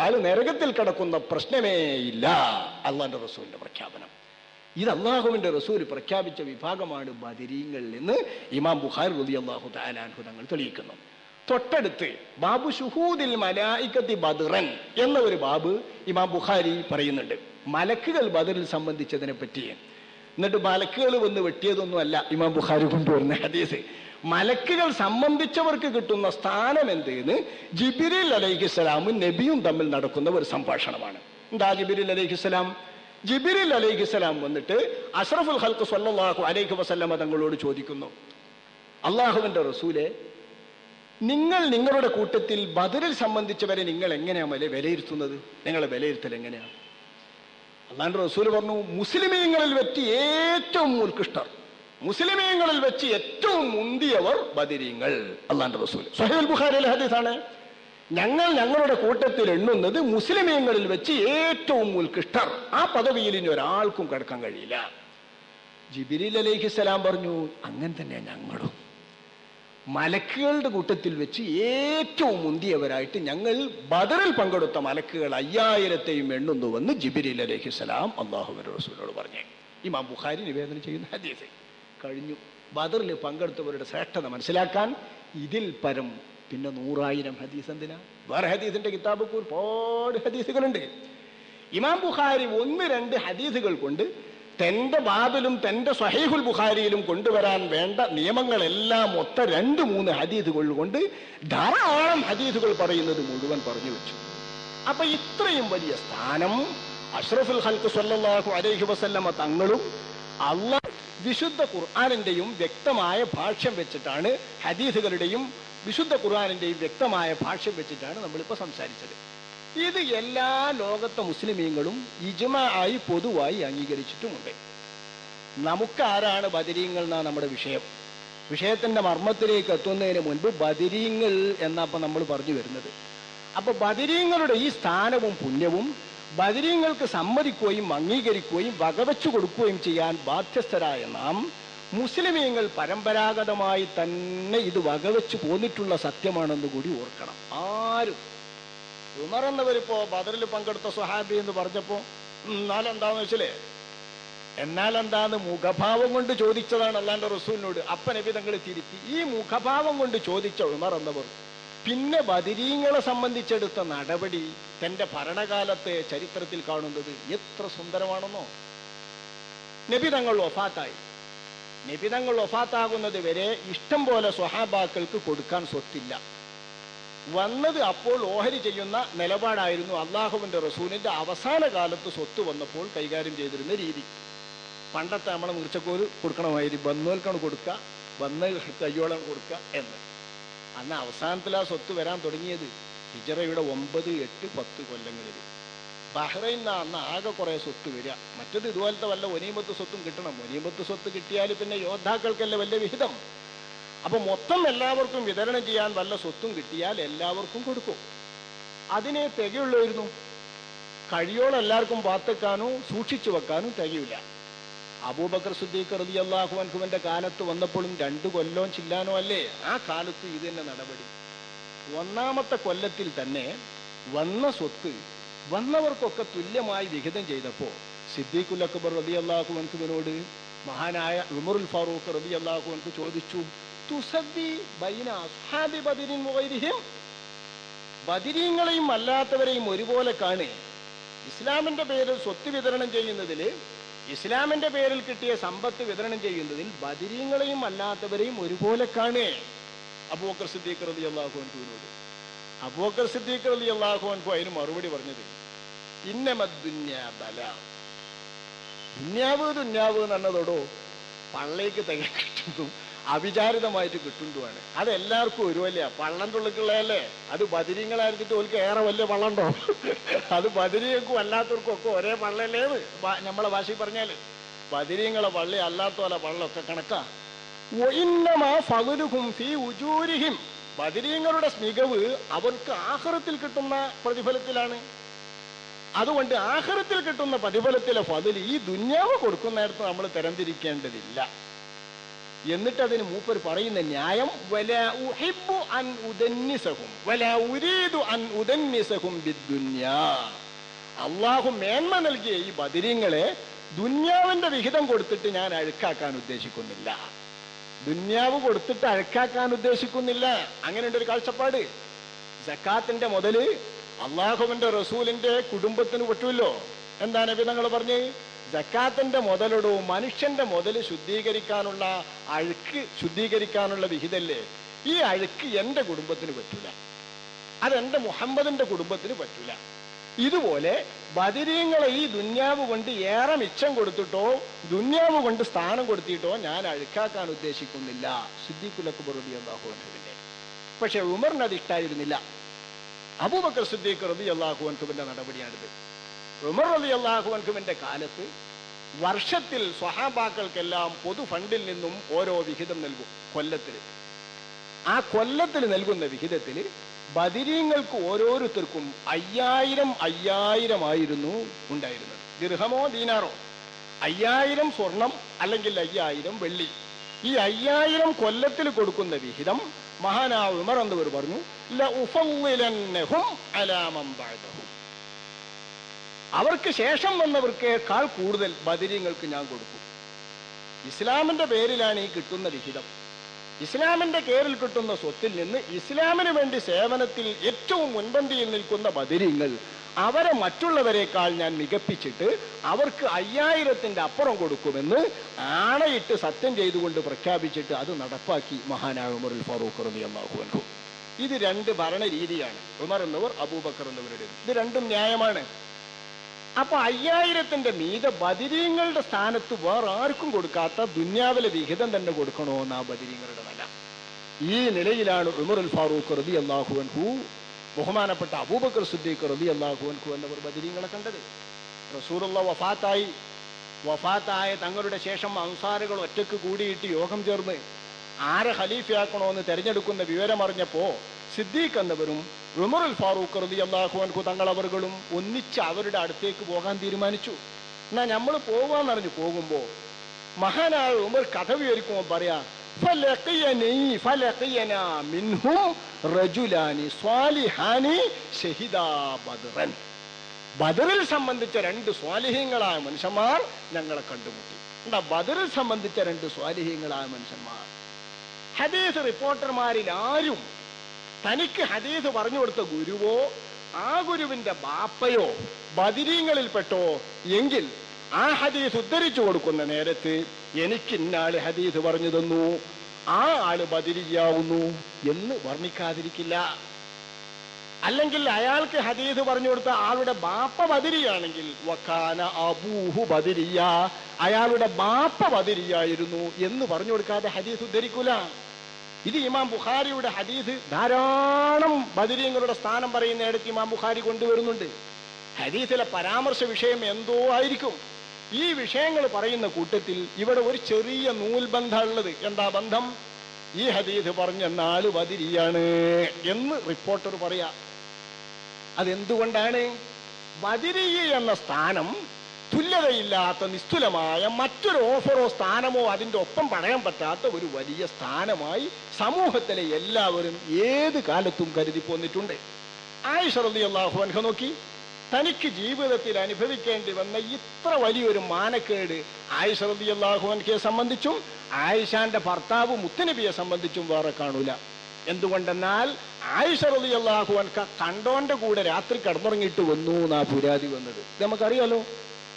ആള് നരകത്തിൽ കിടക്കുന്ന പ്രശ്നമേ ഇല്ല. അള്ളാന്റെ റസൂലിന്റെ പ്രഖ്യാപനം. ഇത് അള്ളാഹുവിന്റെ റസൂൽ പ്രഖ്യാപിച്ച വിഭാഗമാണ് ബദരീങ്ങൾ എന്ന് ഇമാം ബുഖാരി റളിയല്ലാഹു തആല അൻഹു തങ്ങൾ തെളിയിക്കുന്നു. തൊട്ടടുത്ത് ബാബു ഷുഹൂദിൽ മലായികത്തി ബദ്റൻ എന്ന ഒരു ബാബ് ഇമാം ബുഖാരി പറയുന്നുണ്ട്. മലക്കുകൾ ബദറിൽ സംബന്ധിച്ചതിനെ പറ്റി. എന്നിട്ട് മലക്കുകൾ വന്ന് വെട്ടിയതൊന്നും അല്ല ഇമാം ബുഖാരി കൊണ്ടുവരുന്ന ഹദീസ്. മലക്കുകൾ സംബന്ധിച്ചവർക്ക് കിട്ടുന്ന സ്ഥാനം എന്തെന്ന് ജിബ്രീൽ അലൈഹിസ്സലാമും നബിയും തമ്മിൽ നടക്കുന്ന ഒരു സംഭാഷണമാണ്. എന്താ ജിബ്രീൽ അലൈഹിസ്സലാം? ജിബ്രീൽ അലൈഹിസ്സലാം വന്നിട്ട് അഷ്റഫുൽ ഖൽഖ് സ്വല്ലല്ലാഹു അലൈഹി വസല്ലമ തങ്ങളോട് ചോദിക്കുന്നു, അള്ളാഹുവിന്റെ റസൂലെ, നിങ്ങൾ നിങ്ങളുടെ കൂട്ടത്തിൽ ബദറിൽ സംബന്ധിച്ചവരെ നിങ്ങൾ എങ്ങനെയാണ് വിലയിരുത്തുന്നത്? നിങ്ങളെ വിലയിരുത്തൽ എങ്ങനെയാണ്? അള്ളാഹുവിന്റെ റസൂൽ പറഞ്ഞു, മുസ്ലിമീങ്ങളിൽ വെച്ച് ഏറ്റവും ഉത്കൃഷ്ടർ, മുസ്ലിമീങ്ങളിൽ വെച്ച് ഏറ്റവും മുന്തിയവർ ബദരീങ്ങൾ. അള്ളാഹുവിന്റെ റസൂൽ സ്വഹീഹുൽ ബുഖാരിയിലെ ഹദീസാണ്. ഞങ്ങളുടെ കൂട്ടത്തിൽ എണ്ണുന്നത് മുസ്ലിമീങ്ങളിൽ വെച്ച് ഏറ്റവും ഉത്കൃഷ്ടർ. ആ പദവിയിൽ ഇനി ഒരാൾക്കും കിടക്കാൻ കഴിയില്ല. ജിബ്രീൽ അലൈഹിസ്സലാം പറഞ്ഞു, അങ്ങനെ തന്നെയാണ് ഞങ്ങളും. മലക്കുകളുടെ കൂട്ടത്തിൽ വെച്ച് ഏറ്റവും മുന്തിയവരായിട്ട് ഞങ്ങൾ ബദറിൽ പങ്കെടുത്ത മലക്കുകൾ 5000 എണ്ണുന്നുവെന്ന് ജിബ്രീൽ അലൈഹിസ്സലാം അല്ലാഹുവിന്റെ റസൂലിനോട് പറഞ്ഞു. ഇമാം ബുഖാരി നിവേദനം ചെയ്യുന്ന ഹദീസ് കഴിഞ്ഞു. ബദറിൽ പങ്കെടുത്തവരുടെ ശ്രേഷ്ഠത മനസ്സിലാക്കാൻ ഇതിൽ പരം പിന്നെ 100,000 ഹദീസ് എന്തിനാ? വേറെ ഹദീസിന്റെ കിതാബൊക്കെ ഒരുപാട് ഹദീസുകളുണ്ട്. ഇമാം ബുഖാരി 1-2 ഹദീസുകൾ കൊണ്ട് തന്റെ ബാബിലും തന്റെ സ്വഹീഹുൽ ബുഖാരിയിലും കൊണ്ടുവരാൻ വേണ്ട നിയമങ്ങളെല്ലാം മൊത്ത 2-3 ഹദീസുകൾ കൊണ്ട് ധാരാളം ഹദീസുകൾ പറയുന്നത് മുഴുവൻ പറഞ്ഞു വെച്ചു. അപ്പൊ ഇത്രയും വലിയ സ്ഥാനം അഷ്റഫുൽ ഖൽഖ് സ്വല്ലല്ലാഹു അലൈഹി വസല്ലമ തങ്ങളും അല്ലാഹ് വിശുദ്ധ ഖുർആനിന്റെയും വ്യക്തമായ ഭാഷ്യം വെച്ചിട്ടാണ്, ഹദീസുകളുടെയും വിശുദ്ധ ഖുർആനിന്റെയും വ്യക്തമായ ഭാഷ്യം വെച്ചിട്ടാണ് നമ്മളിപ്പോൾ സംസാരിച്ചത്. ഇത് എല്ലാ ലോകത്തെ മുസ്ലിമീങ്ങളും ഇജ്മാഅായി പൊതുവായി അംഗീകരിച്ചിട്ടുമുണ്ട്. നമുക്കാരാണ് ബദരീങ്ങൾ എന്നാണ് നമ്മുടെ വിഷയം. വിഷയത്തിന്റെ മർമ്മത്തിലേക്ക് എത്തുന്നതിന് മുൻപ് ബദരീങ്ങൾ എന്നപ്പോൾ നമ്മൾ പറഞ്ഞു വരുന്നത്. അപ്പൊ ബദരീങ്ങളുടെ ഈ സ്ഥാനവും പുണ്യവും ബദരീങ്ങൾക്ക് സമ്മതിക്കുകയും അംഗീകരിക്കുകയും വകവെച്ചു കൊടുക്കുകയും ചെയ്യാൻ ബാധ്യസ്ഥരായ നാം മുസ്ലിമീങ്ങൾ പരമ്പരാഗതമായി തന്നെ ഇത് വകവെച്ച് പോന്നിട്ടുള്ള സത്യമാണെന്ന് കൂടി ഓർക്കണം. ആരും ഉമർ എന്നവരിപ്പോ ബദറിൽ പങ്കെടുത്ത സ്വഹാബി എന്ന് പറഞ്ഞപ്പോ എന്നാലെന്താന്ന് വെച്ചില്ലേ, എന്നാലെന്താന്ന് മുഖഭാവം കൊണ്ട് ചോദിച്ചതാണ് അല്ലാഹുവിന്റെ റസൂലിനോട്. അപ്പ നബി തങ്ങൾ തിരുത്തി. ഈ മുഖഭാവം കൊണ്ട് ചോദിച്ച ഉമർ എന്നവർ പിന്നെ ബദരീങ്ങളെ സംബന്ധിച്ചെടുത്ത നടപടി തന്റെ ഭരണകാലത്തെ ചരിത്രത്തിൽ കാണുന്നത് എത്ര സുന്ദരമാണെന്നോ. നബി തങ്ങൾ വഫാത്തായി. നബി തങ്ങൾ വഫാത്താകുന്നത് വരെ ഇഷ്ടം പോലെ സ്വഹാബാക്കൾക്ക് കൊടുക്കാൻ സ്വത്തില്ല. വന്നത് അപ്പോൾ ഓഹരി ചെയ്യുന്ന നിലപാടായിരുന്നു അള്ളാഹുവിന്റെ റസൂലിന്റെ അവസാന കാലത്ത് സ്വത്ത് വന്നപ്പോൾ കൈകാര്യം ചെയ്തിരുന്ന രീതി. പണ്ടത്തെ നമ്മളെ മുറിച്ചക്കോല് കൊടുക്കണമായിരുന്നു, വന്നോൽക്കാണ് കൊടുക്കുക, വന്ന കയ്യോളം കൊടുക്കുക എന്ന്. അന്ന് അവസാനത്തിൽ ആ സ്വത്ത് വരാൻ തുടങ്ങിയത് ഹിജറയുടെ 9, 8, 10 കൊല്ലങ്ങളിൽ. ബഹ്റൈനിൽ അന്ന് ആകെ കുറെ സ്വത്ത് വരിക. മറ്റത് ഇതുപോലത്തെ വല്ല ഒനീമത്ത് സ്വത്തും കിട്ടണം. ഒനീമത്ത് സ്വത്ത് കിട്ടിയാൽ പിന്നെ യോദ്ധാക്കൾക്കല്ലേ വലിയ വിഹിതം. അപ്പൊ മൊത്തം എല്ലാവർക്കും വിതരണം ചെയ്യാൻ വല്ല സ്വത്തും കിട്ടിയാൽ എല്ലാവർക്കും കൊടുക്കും. അതിനെ തികയുള്ളായിരുന്നു. കഴിയോളം എല്ലാവർക്കും പാത്തക്കാനോ സൂക്ഷിച്ചു വെക്കാനും തികയില്ല. അബൂബക്കർ സിദ്ദീഖ് റളിയല്ലാഹു അൻഹുവിന്റെ കാലത്ത് വന്നപ്പോഴും 2 കൊല്ലവും ചില്ലാനോ അല്ലേ ആ കാലത്ത് ഇത് തന്നെ നടപടി. 1ാമത്തെ കൊല്ലത്തിൽ തന്നെ വന്ന സ്വത്ത് വന്നവർക്കൊക്കെ തുല്യമായി വിഹിതം ചെയ്തപ്പോ സിദ്ദീഖുൽ അക്ബർ റളിയല്ലാഹു അൻഹുവിനോട് മഹാനായ ഉമറുൽ ഫാറൂഖ് റളിയല്ലാഹു അൻഹു ചോദിച്ചു, തുസദ്ദി ബൈന അസ്ഹാബി ബദരിൻ വഗൈരിഹിം, ബദരീങ്ങളെയും അല്ലാത്തവരെയും ഒരുപോലെ കാണേ. ഇസ്ലാമിന്റെ പേരിൽ സ്വത്ത് വിതരണം ചെയ്യുന്നതിൽ, ഇസ്ലാമിന്റെ പേരിൽ കിട്ടിയ സമ്പത്ത് വിതരണം ചെയ്യുന്നതിൽ ബദരീങ്ങളെയും അല്ലാത്തവരെയും ഒരുപോലെ കാണേ. അബൂബക്കർ സിദ്ദീഖ് റളിയല്ലാഹു അൻഹുവിനോട്. അബൂബക്കർ സിദ്ദീഖ് റളിയല്ലാഹു അൻഹു അതിന് മറുപടി പറഞ്ഞത്, ഇന്നമദ്ദുന്യാ ബലാ, ദുന്യാവ് എന്നതോടോ പള്ളേക്ക് തികെ കിട്ടുന്നു, അവിചാരിതമായിട്ട് കിട്ടുന്നതുമാണ്. അതെല്ലാവർക്കും ഒരുവല്ല. പള്ളം തുള്ളിക്കുള്ളതല്ലേ. അത് ബദരീങ്ങളായിരുന്നിട്ട് ഓൽക്ക് ഏറെ വലിയ പള്ളണ്ടോ? അത് ബദരീങ്ങൾക്കും അല്ലാത്തവർക്കും ഒക്കെ ഒരേ പള്ളല്ലേന്ന് നമ്മളെ ഭാഷയിൽ പറഞ്ഞാല്. ബദരീങ്ങളെ പള്ളി അല്ലാത്തോലെ പള്ളൊക്കെ കണക്കാ. ബദരീങ്ങളുടെ മികവ് അവർക്ക് ആഖിറത്തിൽ കിട്ടുന്ന പ്രതിഫലത്തിലാണ്. അതുകൊണ്ട് ആഖിറത്തിൽ കിട്ടുന്ന പ്രതിഫലത്തിലെ ഫദ്ല് ഈ ദുന്യാവ് കൊടുക്കുന്നിടത്ത് നമ്മൾ തരംതിരിക്കേണ്ടതില്ല. എന്നിട്ട് അതിന് മൂപ്പർ പറയുന്ന ന്യായം വലാ ഉഹിബ്ബു അൻ ഉദന്നിസഹും വലാ ഉരീദു അൻ ഉദന്നിസഹും ബിദ്ദുന്യാ. അള്ളാഹു മേന്മ നൽകിയ ഈ ബദരീങ്ങളെ ദുന്യാവിന്റെ വിഹിതം കൊടുത്തിട്ട് ഞാൻ അഴുക്കാക്കാൻ ഉദ്ദേശിക്കുന്നില്ല. ദുന്യാവ് കൊടുത്തിട്ട് അഴുക്കാക്കാൻ ഉദ്ദേശിക്കുന്നില്ല. അങ്ങനെയുണ്ട് ഒരു കാഴ്ചപ്പാട്. സക്കാത്തിന്റെ മുതല് അള്ളാഹുവിന്റെ റസൂലിന്റെ കുടുംബത്തിന് പറ്റുമല്ലോ. എന്താ നബി തങ്ങൾ പറഞ്ഞ്? സക്കാത്തിന്റെ മുതലിടവും മനുഷ്യന്റെ മുതല് ശുദ്ധീകരിക്കാനുള്ള അഴുക്ക് ശുദ്ധീകരിക്കാനുള്ള വിഹിതല്ലേ. ഈ അഴുക്ക് എന്റെ കുടുംബത്തിന് പറ്റൂല, അതെന്റെ മുഹമ്മദിന്റെ കുടുംബത്തിന് പറ്റൂല. ഇതുപോലെ ബദരീങ്ങളെ ഈ ദുന്യാവ് കൊണ്ട് ഏറെ മിച്ചം കൊടുത്തിട്ടോ ദുന്യാവ് കൊണ്ട് സ്ഥാനം കൊടുത്തിട്ടോ ഞാൻ അഴുക്കാക്കാൻ ഉദ്ദേശിക്കുന്നില്ല. സിദ്ദീഖുൽ അക്ബർ റളിയല്ലാഹു അൻഹുവിന്റെ. പക്ഷെ ഉമറിന് അത് ഇഷ്ടായിരുന്നില്ല. അബൂബക്കർ സിദ്ദീഖ് റളിയല്ലാഹു അൻഹുവിന്റെ നടപടിയാണിത്. ഉമർ റളിയല്ലാഹു അൻഹുവിന്റെ കാലത്ത് വർഷത്തിൽ സ്വഹാബാക്കൾക്കെല്ലാം പൊതു ഫണ്ടിൽ നിന്നും ഓരോ വിഹിതം നൽകും കൊല്ലത്തിൽ. ആ കൊല്ലത്തിൽ നൽകുന്ന വിഹിതത്തിൽ ബദരീങ്ങൾക്ക് ഓരോരുത്തർക്കും 5000 ആയിരുന്നു ഉണ്ടായിരുന്നത്. ദിർഹമോ ദീനാറോ, 5000 സ്വർണം അല്ലെങ്കിൽ 5000 വെള്ളി. ഈ 5000 കൊല്ലത്തിൽ കൊടുക്കുന്ന വിഹിതം മഹാനായ ഉമർ എന്നവർ പറഞ്ഞു, ലഉഫള്ളിലന്നഹും അലാ മൻ ബഅദഹും, അവർക്ക് ശേഷം വന്നവർക്കേക്കാൾ കൂടുതൽ ബദരീങ്ങൾക്ക് ഞാൻ കൊടുക്കും. ഇസ്ലാമിന്റെ പേരിലാണ് ഈ കിട്ടുന്ന വിഹിതം. ഇസ്ലാമിന്റെ പേരിൽ കിട്ടുന്ന സ്വത്തിൽ നിന്ന് ഇസ്ലാമിന് വേണ്ടി സേവനത്തിൽ ഏറ്റവും മുൻപന്തിയിൽ നിൽക്കുന്ന ബദരീങ്ങൾ, അവരെ മറ്റുള്ളവരെക്കാൾ ഞാൻ മികപ്പിച്ചിട്ട് അവർക്ക് 5000ന്റെ അപ്പുറം കൊടുക്കുമെന്ന് ആണയിട്ട് സത്യം ചെയ്തുകൊണ്ട് പ്രഖ്യാപിച്ചിട്ട് അത് നടപ്പാക്കി മഹാനായ ഉമറുൽ ഫാറൂഖ് റളിയല്ലാഹു അൻഹു. ഇത് രണ്ട് ഭരണരീതിയാണ്, ഉമർ എന്നവർ അബൂബക്കർ എന്നവരുടെ. ഇത് രണ്ടും ന്യായമാണ്. അപ്പൊ 5000ന്റെ മീതെ ബദരീങ്ങളുടെ സ്ഥാനത്ത് വേറെ ആർക്കും കൊടുക്കാത്ത ദുന്യാവിലെ വിഹിതം തന്നെ കൊടുക്കണോ എന്നാ ബദരീങ്ങളുടെ നില. ഈ നിലയിലാണ് ഉമറുൽ ഫാറൂഖ് റളിയല്ലാഹു അൻഹു, ബഹുമാനപ്പെട്ട അബൂബക്കർ സിദ്ദീഖ് റളിയല്ലാഹു അൻഹു എന്നവർ ബദരീങ്ങളെ കണ്ടത്. റസൂലുള്ളാഹി വഫാത്തായ തങ്ങളുടെ ശേഷം അൻസാറുകൾ ഒറ്റക്ക് കൂടിയിട്ട് യോഗം ചേർന്ന് ആരെ ഖലീഫയാക്കണോന്ന് തെരഞ്ഞെടുക്കുന്ന വിവരമറിഞ്ഞപ്പോ സിദ്ദീഖ് എന്നവരും ഉമറുൽ ഫാറൂഖ് റളിയല്ലാഹു അൻഹു തങ്ങളവர்களுം ഒന്നിച്ച് അവരുടെ അടുത്തേക്ക് പോകാൻ തീരുമാനിച്ചു. എന്നാ നമ്മൾ പോവാന്നറിഞ്ഞു പോകുമ്പോ മഹാനായ ഉമർ കഥ വിവരിക്കുമ്പോൾ പറയാ, ബദറിൽ സംബന്ധിച്ച 2 സ്വാലിഹീങ്ങളായ മനുഷ്യന്മാർ ഞങ്ങളെ കണ്ടുമുട്ടി. എന്താ ബദറിൽ സംബന്ധിച്ച 2 സ്വാലിഹീങ്ങളായ മനുഷ്യന്മാർ? ഹദീസ് റിപ്പോർട്ടർമാരിൽ ആരും തനിക്ക് ഹദീസ് പറഞ്ഞു കൊടുത്ത ഗുരുവോ ആ ഗുരുവിന്റെ ബാപ്പയോ ബദരീങ്ങളിൽപ്പെട്ടോ എങ്കിൽ ആ ഹദീസ് ഉദ്ധരിച്ചു കൊടുക്കുന്ന നേരത്ത് എനിക്ക് ഇന്നാള് ഹദീസ് പറഞ്ഞു തന്നു, ആ ആള് ബദരിയാവുന്നു എന്ന് വർണ്ണിക്കാതിരിക്കില്ല. അല്ലെങ്കിൽ അയാൾക്ക് ഹദീസ് പറഞ്ഞു കൊടുത്ത ആളുടെ ബാപ്പ ബദരിയാണെങ്കിൽ വക്കാന അബൂഹു ബദരിയ, അയാളുടെ ബാപ്പ ബദരിയായിരുന്നു എന്ന് പറഞ്ഞു കൊടുക്കാതെ ഹദീസ് ഉദ്ധരിക്കൂല. ഇത് ഇമാം ബുഖാരിയുടെ ഹദീസ് ധാരാളം ബദരീങ്ങളുടെ സ്ഥാനം പറയുന്നിടത്ത് ഇമാം ബുഖാരി കൊണ്ടുവരുന്നുണ്ട്. ഹദീസിലെ പരാമർശ വിഷയം എന്തോ ആയിരിക്കും. ഈ വിഷയങ്ങൾ പറയുന്ന കൂട്ടത്തിൽ ഇവിടെ ഒരു ചെറിയ നൂൽബന്ധം ഉള്ളത്. എന്താ ബന്ധം? ഈ ഹദീസ് പറഞ്ഞെന്നാല് ബദരിയാണ് എന്ന് റിപ്പോർട്ടർ പറയാ. അതെന്തുകൊണ്ടാണ്? ബദരി എന്ന സ്ഥാനം തുല്യതയില്ലാത്ത നിസ്തുലമായ മറ്റൊരു ഓഫറോ സ്ഥാനമോ അതിൻ്റെ ഒപ്പം പറയാൻ പറ്റാത്ത ഒരു വലിയ സ്ഥാനമായി സമൂഹത്തിലെ എല്ലാവരും ഏത് കാലത്തും കരുതി പോന്നിട്ടുണ്ട്. ആയിഷ റളിയല്ലാഹു അൻഹ നോക്കി, തനിക്ക് ജീവിതത്തിൽ അനുഭവിക്കേണ്ടി വന്ന ഇത്ര വലിയൊരു മാനക്കേട് ആയിഷ റളിയല്ലാഹു അൻഹയെ സംബന്ധിച്ചും ആയിഷാന്റെ ഭർത്താവ് മുത്തുനബിയെ സംബന്ധിച്ചും വേറെ കാണൂല. എന്തുകൊണ്ടെന്നാൽ ആയിഷ റളിയല്ലാഹു അൻഹ കണ്ടോന്റെ കൂടെ രാത്രി കിടന്നുറങ്ങിയിട്ട് വന്നു എന്നാ പുരാതി വന്നത്. ഇത് നമുക്കറിയാലോ.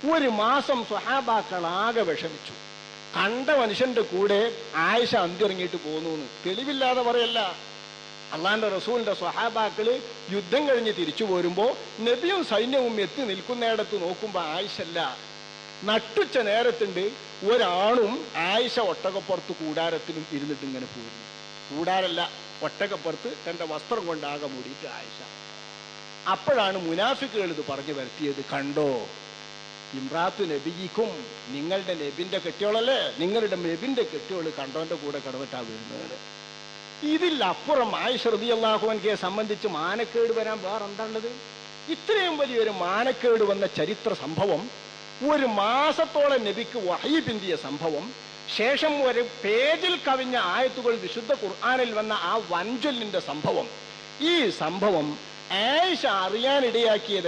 1 മാസം സ്വഹാബാക്കളാകെ വിഷമിച്ചു. കണ്ട മനുഷ്യന്റെ കൂടെ ആയിഷ അന്തിറങ്ങിയിട്ട് പോന്നു എന്ന് തെളിവില്ലാതെ പറയല്ല. അള്ളാന്റെ റസൂലിന്റെ സ്വഹാബാക്കള് യുദ്ധം കഴിഞ്ഞ് തിരിച്ചു പോരുമ്പോ നബിയും സൈന്യവും എത്തി നിൽക്കുന്നിടത്ത് നോക്കുമ്പോ ആയിഷല്ല, നട്ടുച്ച നേരത്തുണ്ട് ഒരാണും ആയിഷ ഒട്ടകപ്പുറത്ത് കൂടാരത്തിലും ഇരുന്നിട്ട് ഇങ്ങനെ പോയിരുന്നു. കൂടാരല്ല, ഒട്ടകപ്പുറത്ത് തന്റെ വസ്ത്രം കൊണ്ടാകെ മൂടിയിട്ട് ആയിഷ. അപ്പോഴാണ് മുനാഫിക്കുകൾ ഇത് പറഞ്ഞു വരുത്തിയത്, കണ്ടോ ഇമ്രാത്തു നബിക്കും, നിങ്ങളുടെ നബിന്റെ കെട്ടിയോളല്ലേ, നിങ്ങളുടെ നബിന്റെ കെട്ടിയോള് കണ്ടോന്റെ കൂടെ കിടന്നിട്ടാ വീഴുന്നത്. ഇതിലപ്പുറം ആയിഷ റളിയല്ലാഹു അൻഹയെ സംബന്ധിച്ച് മാനക്കേട് വരാൻ വേറെ എന്താണുള്ളത്? ഇത്രയും വലിയൊരു മാനക്കേട് വന്ന ചരിത്ര സംഭവം, 1 മാസത്തോളം നബിക്ക് വഹി പിന്തിയ സംഭവം, ശേഷം ഒരു പേജിൽ കവിഞ്ഞ ആയത്തുകൾ വിശുദ്ധ ഖുർആനിൽ വന്ന ആ വൻചൊല്ലിന്റെ സംഭവം, ഈ സംഭവം ആയിഷ അറിയാനിടയാക്കിയത്